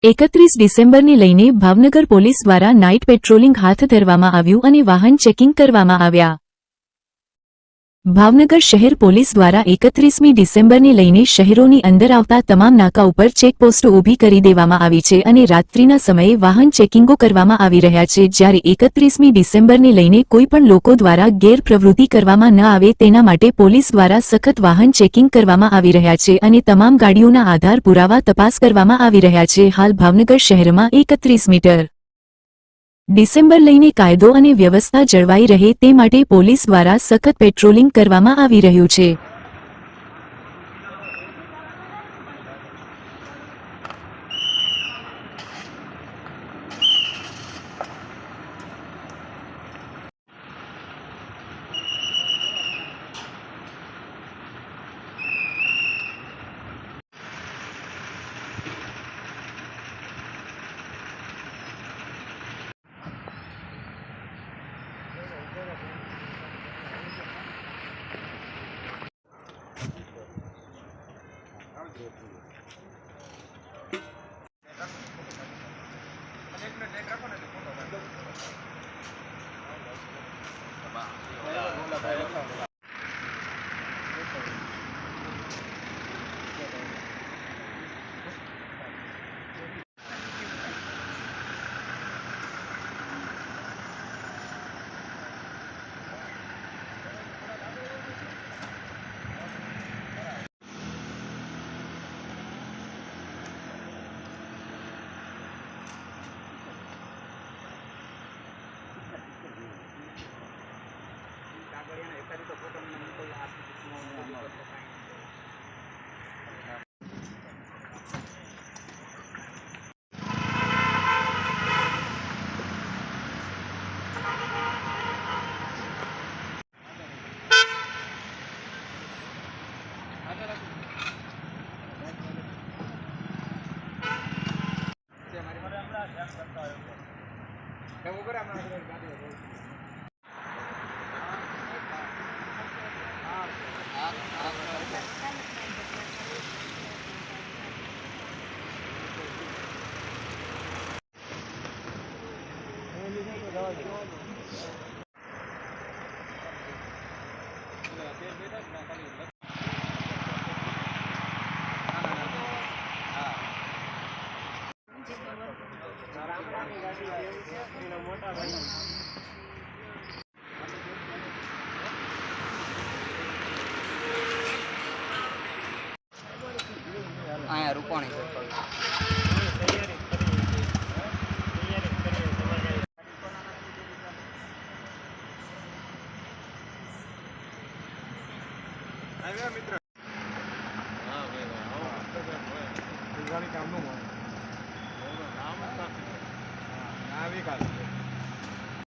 31 ડિસેમ્બરને લઈને ભાવનગર પોલીસ દ્વારા night patrolling હાથ ધરવામાં આવ્યું અને વાહન ચેકિંગ કરવામાં આવ્યા। ભાવનગર શહેર પોલીસ દ્વારા 31મી ડિસેમ્બરને લઈને શહેરોની અંદર આવતા તમામ નાકા ઉપર ચેકપોસ્ટો ઊભી કરી દેવામાં આવી છે અને રાત્રિના સમયે વાહન ચેકિંગો કરવામાં આવી રહ્યા છે, જ્યારે 31મી ડિસેમ્બરને લઈને કોઈપણ લોકો દ્વારા ગેરપ્રવૃત્તિ કરવામાં ન આવે તેના માટે પોલીસ દ્વારા સખત વાહન ચેકિંગ કરવામાં આવી રહ્યા છે અને તમામ ગાડીઓના આધાર પુરાવા તપાસ કરવામાં આવી રહ્યા છે। હાલ ભાવનગર શહેરમાં 31મી ડિસેમ્બર લઈને કાયદો અને વ્યવસ્થા જળવાઈ રહે તે માટે પોલીસ દ્વારા સખત પેટ્રોલિંગ કરવામાં આવી રહ્યું છે। आया रुपाणी मित्र काम